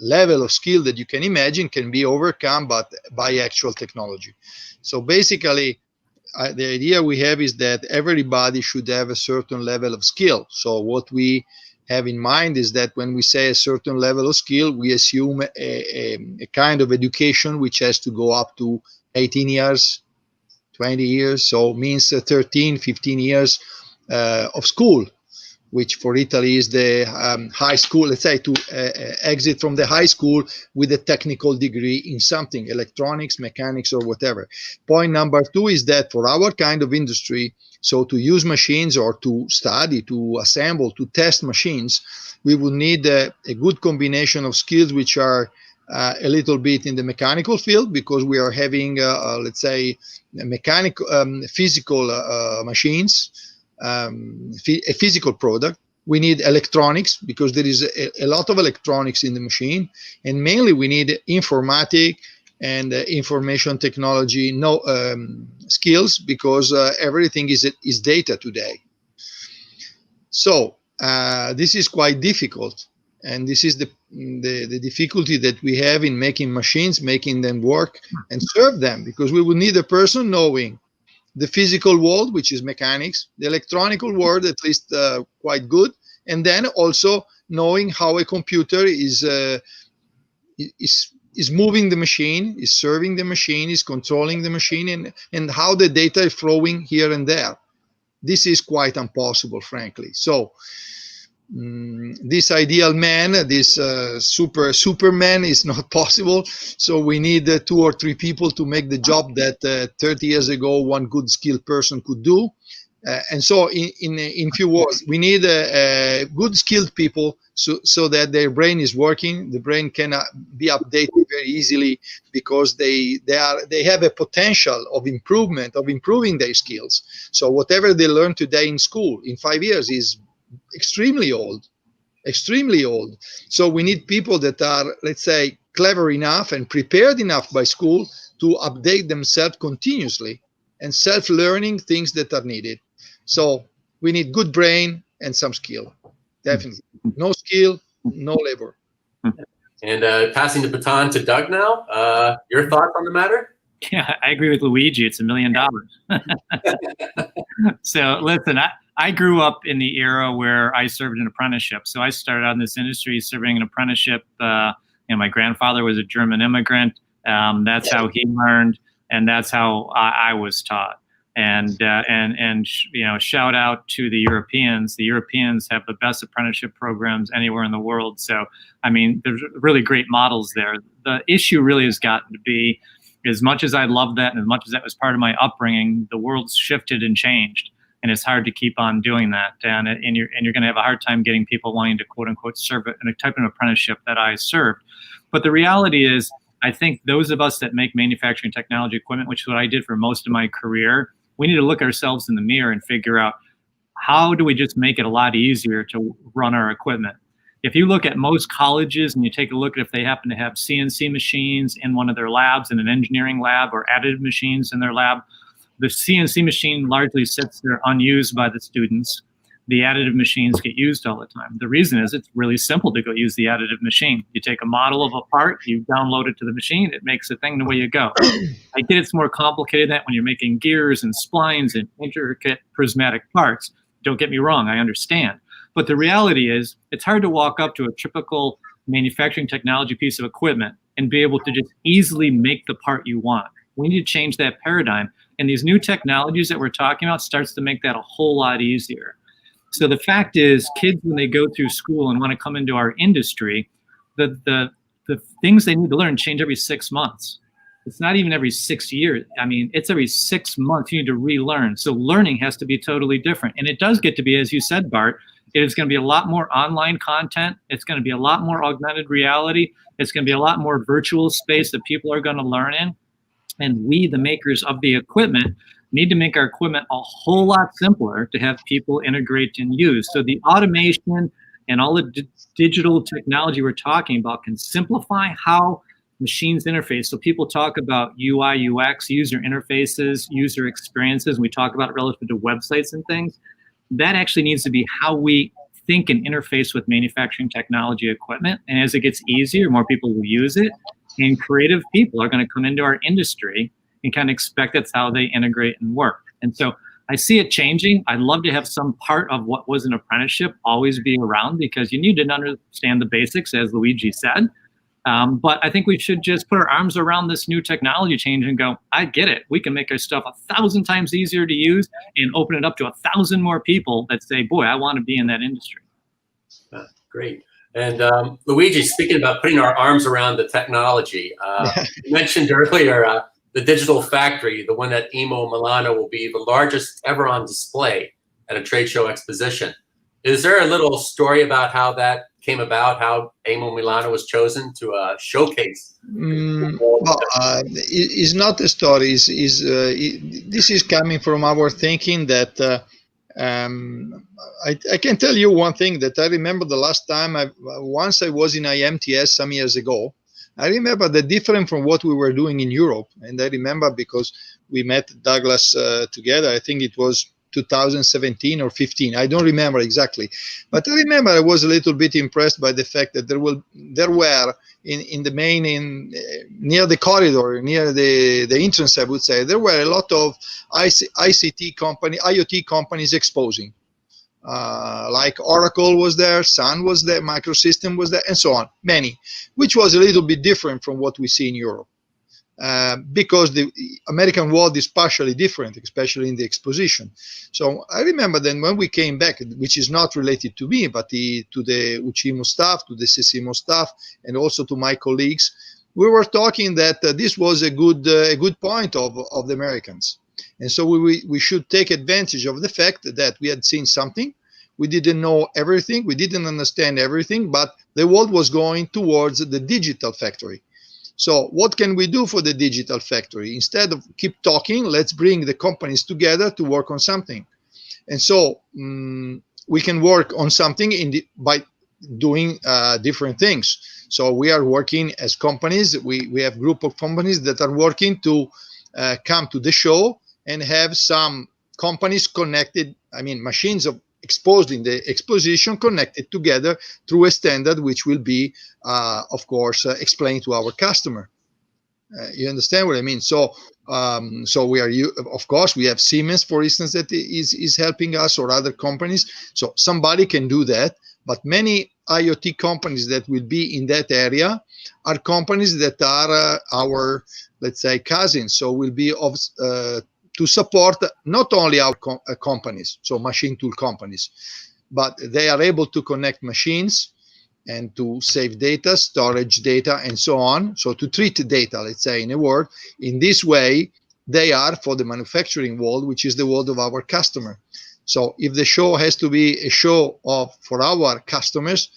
Speaker 4: level of skill that you can imagine, can be overcome by actual technology. So basically, the idea we have is that everybody should have a certain level of skill. So what we have in mind is that when we say a certain level of skill, we assume a kind of education which has to go up to 18 years, 20 years. So it means 13, 15 years of school, which for Italy is the high school, let's say, to exit from the high school with a technical degree in something, electronics, mechanics, or whatever. Point number two is that for our kind of industry, so to use machines or to study, to assemble, to test machines, we will need a good combination of skills which are a little bit in the mechanical field, because we are having, let's say, mechanical, physical machines, a physical product. We need electronics, because there is a lot of electronics in the machine, and mainly we need informatic and information technology skills, because everything is data today. So this is quite difficult, and this is the difficulty that we have in making machines, making them work and serve them, because we will need a person knowing the physical world, which is mechanics, the electronical world, at least quite good, and then also knowing how a computer is moving the machine, is serving the machine, is controlling the machine, and how the data is flowing here and there. This is quite impossible, frankly. So this ideal man, this Superman is not possible. So we need 2 or 3 people to make the job that 30 years ago one good skilled person could do. And so in few words, we need good skilled people so that their brain is working. The brain cannot be updated very easily because they have a potential of improvement, of improving their skills. So whatever they learn today in school in 5 years is extremely old. So we need people that are, let's say, clever enough and prepared enough by school to update themselves continuously and self-learning things that are needed. So we need good brain and some skill. Definitely. No skill, no labor.
Speaker 1: And passing the baton to Doug now. Your thoughts on the matter?
Speaker 2: Yeah, I agree with Luigi. It's $1 million. So listen, I grew up in the era where I served an apprenticeship. So I started out in this industry serving an apprenticeship. My grandfather was a German immigrant. That's how he learned, and that's how I was taught. And shout out to the Europeans. The Europeans have the best apprenticeship programs anywhere in the world. So, I mean, there's really great models there. The issue really has gotten to be, as much as I love that and as much as that was part of my upbringing, the world's shifted and changed. And it's hard to keep on doing that. And you're going to have a hard time getting people wanting to, quote unquote, serve in a type of apprenticeship that I served. But the reality is, I think those of us that make manufacturing technology equipment, which is what I did for most of my career, we need to look ourselves in the mirror and figure out, how do we just make it a lot easier to run our equipment? If you look at most colleges and you take a look at if they happen to have CNC machines in one of their labs, in an engineering lab, or additive machines in their lab, the CNC machine largely sits there unused by the students. The additive machines get used all the time. The reason is it's really simple to go use the additive machine. You take a model of a part, you download it to the machine, it makes a thing, the way you go. I get it's more complicated than that when you're making gears and splines and intricate prismatic parts. Don't get me wrong, I understand. But the reality is, it's hard to walk up to a typical manufacturing technology piece of equipment and be able to just easily make the part you want. We need to change that paradigm. And these new technologies that we're talking about starts to make that a whole lot easier. So the fact is, kids, when they go through school and want to come into our industry, the things they need to learn change every 6 months. It's not even every 6 years. I mean, it's every 6 months you need to relearn. So learning has to be totally different. And it does get to be, as you said, Bart, it is going to be a lot more online content. It's going to be a lot more augmented reality. It's going to be a lot more virtual space that people are going to learn in. And we, the makers of the equipment, need to make our equipment a whole lot simpler to have people integrate and use. So the automation and all the digital technology we're talking about can simplify how machines interface. So people talk about UI, UX, user interfaces, user experiences. We talk about it relative to websites and things. That actually needs to be how we think and interface with manufacturing technology equipment. And as it gets easier, more people will use it. And creative people are going to come into our industry and kind of expect that's how they integrate and work. And so I see it changing. I'd love to have some part of what was an apprenticeship always be around, because you need to understand the basics, as Luigi said. But I think we should just put our arms around this new technology change and go, I get it. We can make our stuff 1,000 times easier to use and open it up to 1,000 more people that say, boy, I want to be in that industry.
Speaker 1: Great. And Luigi, speaking about putting our arms around the technology, you mentioned earlier the digital factory, the one at EMO Milano, will be the largest ever on display at a trade show exposition. Is there a little story about how that came about, how EMO Milano was chosen to showcase?
Speaker 4: It's not a story. This is coming from our thinking that I can tell you one thing that I remember the last time once I was in IMTS some years ago. I remember the different from what we were doing in Europe, and I remember because we met Douglas together. I think it was 2017 or 15. I don't remember exactly, but I remember I was a little bit impressed by the fact that there were in the main near the corridor, near the entrance, I would say, there were a lot of IoT companies exposing. like Oracle was there, Sun was there, Microsystem was there, and so on, many, which was a little bit different from what we see in Europe. Because the American world is partially different, especially in the exposition. So I remember then when we came back, which is not related to me, but to the UCIMO staff, to the CCIMO staff, and also to my colleagues, we were talking that this was a good point of the Americans. And so we should take advantage of the fact that we had seen something. We didn't know everything, we didn't understand everything, but the world was going towards the digital factory. So what can we do for the digital factory? Instead of keep talking, let's bring the companies together to work on something. And so we can work on something by doing different things. So we are working as companies. We have a group of companies that are working to come to the show and have some companies connected, machines exposed in the exposition connected together through a standard which will be, of course, explained to our customer. You understand what I mean? So, we are, of course, we have Siemens, for instance, that is helping us, or other companies. So somebody can do that, but many IoT companies that will be in that area are companies that are our, let's say, cousins. So will be of to support not only our companies, so machine tool companies, but they are able to connect machines and to save data, storage data, and so on. So to treat data, let's say, in a word, in this way, they are for the manufacturing world, which is the world of our customer. So if the show has to be a show for our customers,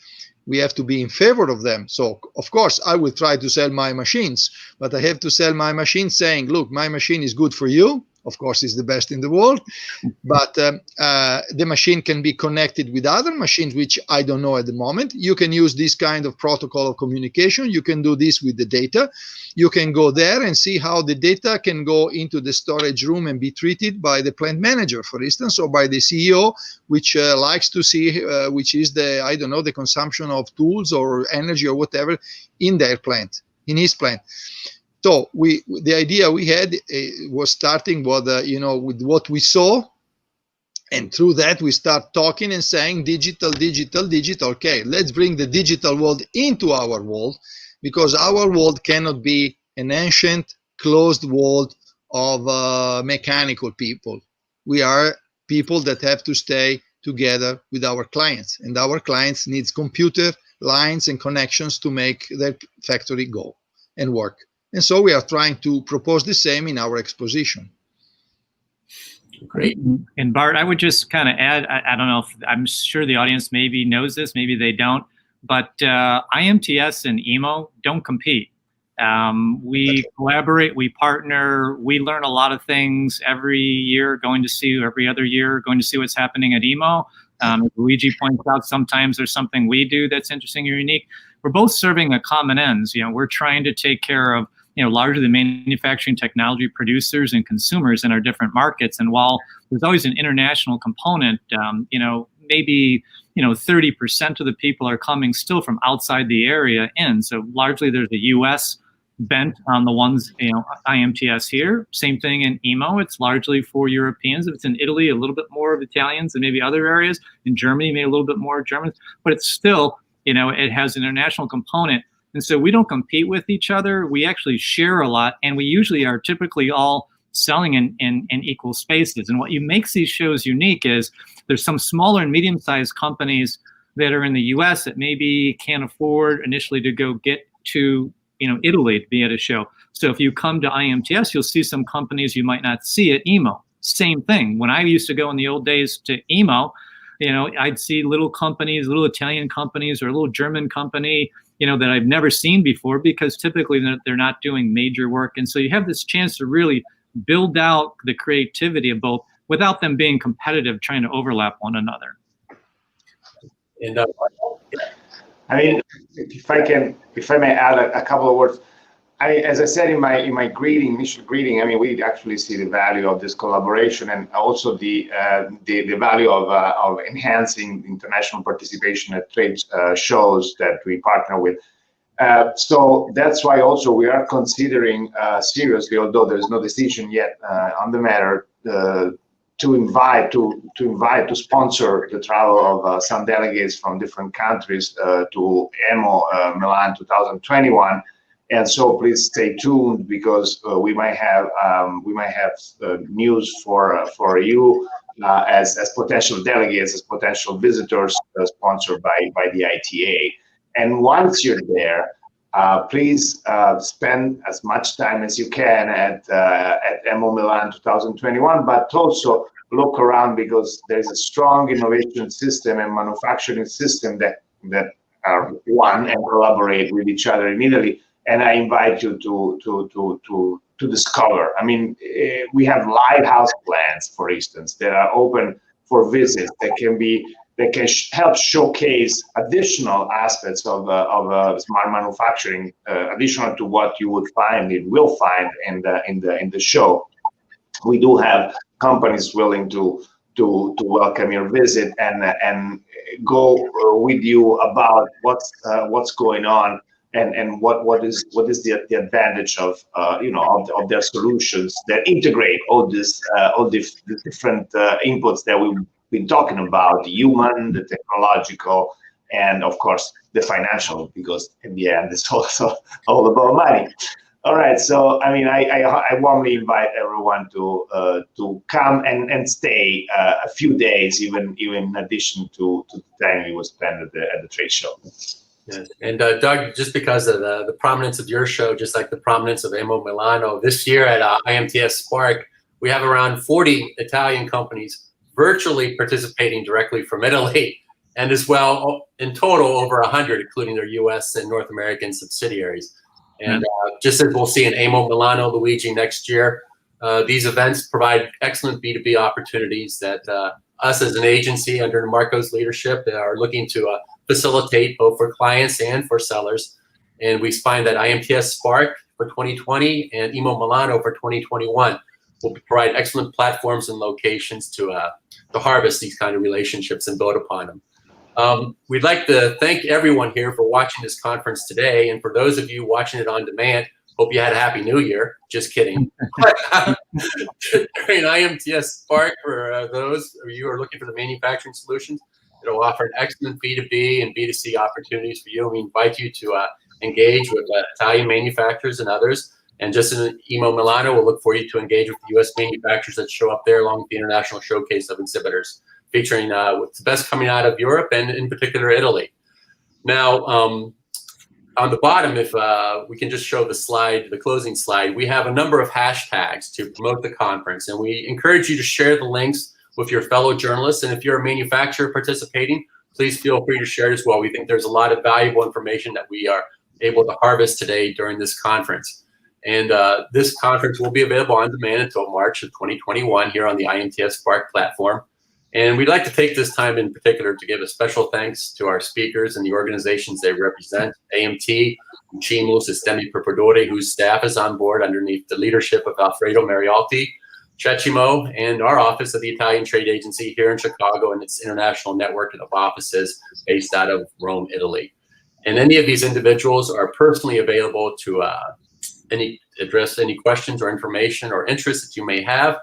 Speaker 4: we have to be in favor of them. So, of course, I will try to sell my machines, but I have to sell my machine saying, look, my machine is good for you. Of course, it's the best in the world, but the machine can be connected with other machines, which I don't know at the moment. You can use this kind of protocol of communication. You can do this with the data. You can go there and see how the data can go into the storage room and be treated by the plant manager, for instance, or by the CEO, which likes to see which is the consumption of tools or energy or whatever in their plant, in his plant. So the idea we had was starting with with what we saw, and through that we start talking and saying digital. Okay, let's bring the digital world into our world, because our world cannot be an ancient closed world of mechanical people. We are people that have to stay together with our clients, and our clients needs computer lines and connections to make their factory go and work. And so we are trying to propose the same in our exposition.
Speaker 1: Great.
Speaker 2: And Bart, I would just kind of add, I don't know if, I'm sure the audience maybe knows this, maybe they don't, but IMTS and EMO don't compete. We collaborate, we partner, we learn a lot of things every year, every other year, going to see what's happening at EMO. Luigi points out sometimes there's something we do that's interesting or unique. We're both serving a common ends. We're trying to take care of largely the manufacturing technology producers and consumers in our different markets. And while there's always an international component, maybe 30% of the people are coming still from outside the area in. So largely there's a U.S. bent on the ones, IMTS here. Same thing in EMO. It's largely for Europeans. If it's in Italy, a little bit more of Italians and maybe other areas. In Germany, maybe a little bit more Germans. But it's still, it has an international component. And so we don't compete with each other. We actually share a lot, and we usually are typically all selling in equal spaces. And what makes these shows unique is there's some smaller and medium-sized companies that are in the U.S. that maybe can't afford initially to go get to Italy to be at a show. So if you come to IMTS, you'll see some companies you might not see at EMO. Same thing. When I used to go in the old days to EMO, I'd see little companies, little Italian companies or a little German company, that I've never seen before, because typically they're not doing major work. And so you have this chance to really build out the creativity of both without them being competitive, trying to overlap one another.
Speaker 1: And
Speaker 3: if I may add a couple of words. As I said in my initial greeting, we actually see the value of this collaboration, and also the value of enhancing international participation at trade shows that we partner with. So that's why also we are considering seriously, although there is no decision yet on the matter, to sponsor the travel of some delegates from different countries to EMO Milan 2021. And so please stay tuned, because we might have news for you as potential delegates, as potential visitors, sponsored by the ITA. And once you're there, please spend as much time as you can at EMO Milan 2021, but also look around, because there's a strong innovation system and manufacturing system that are one and collaborate with each other in Italy. And I invite you to discover. I mean, we have lighthouse plants, for instance, that are open for visits, that can help showcase additional aspects of smart manufacturing, additional to what you will find in the show. We do have companies willing to welcome your visit and go with you about what's going on. And what is the advantage of of their solutions that integrate all the different inputs that we've been talking about, the human, the technological, and of course the financial, because in the end it's also all about money. All right, so I mean, I warmly invite everyone to come and stay a few days, even in addition to the time you will spend at the trade show.
Speaker 1: Yes. And Doug, just because of the prominence of your show, just like the prominence of EMO Milano, this year at IMTS Spark, we have around 40 Italian companies virtually participating directly from Italy, and as well, in total, over 100, including their US and North American subsidiaries. And just as we'll see in EMO Milano, Luigi, next year, these events provide excellent B2B opportunities that us as an agency under Marco's leadership are looking to facilitate both for clients and for sellers. And we find that IMTS Spark for 2020 and EMO Milano for 2021 will provide excellent platforms and locations to harvest these kind of relationships and build upon them. We'd like to thank everyone here for watching this conference today. And for those of you watching it on demand, hope you had a Happy New Year. Just kidding. During IMTS Spark, for those of you who are looking for the manufacturing solutions, it'll offer an excellent B2B and B2C opportunities for you. We invite you to engage with Italian manufacturers and others. And just in EMO Milano, we'll look for you to engage with the US manufacturers that show up there, along with the international showcase of exhibitors, featuring what's the best coming out of Europe and in particular Italy. Now, on the bottom, if we can just show the slide, the closing slide, we have a number of hashtags to promote the conference, and we encourage you to share the links with your fellow journalists. And if you're a manufacturer participating, please feel free to share it as well. We think there's a lot of valuable information that we are able to harvest today during this conference. And this conference will be available on demand until March of 2021 here on the IMTS Spark platform. And we'd like to take this time in particular to give a special thanks to our speakers and the organizations they represent, AMT, Cimo Sistemi Preparadori, whose staff is on board underneath the leadership of Alfredo Marialti, Cecimo, and our office of the Italian Trade Agency here in Chicago and its international network of offices based out of Rome, Italy. And any of these individuals are personally available to address any questions or information or interests that you may have.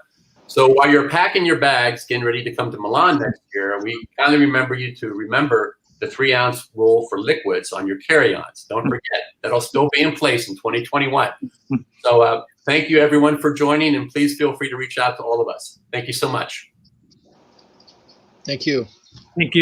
Speaker 1: So while you're packing your bags, getting ready to come to Milan next year, we kindly remember you to remember the 3-ounce rule for liquids on your carry-ons. Don't forget, that'll still be in place in 2021. So thank you everyone for joining, and please feel free to reach out to all of us. Thank you so much.
Speaker 4: Thank you.
Speaker 2: Thank you.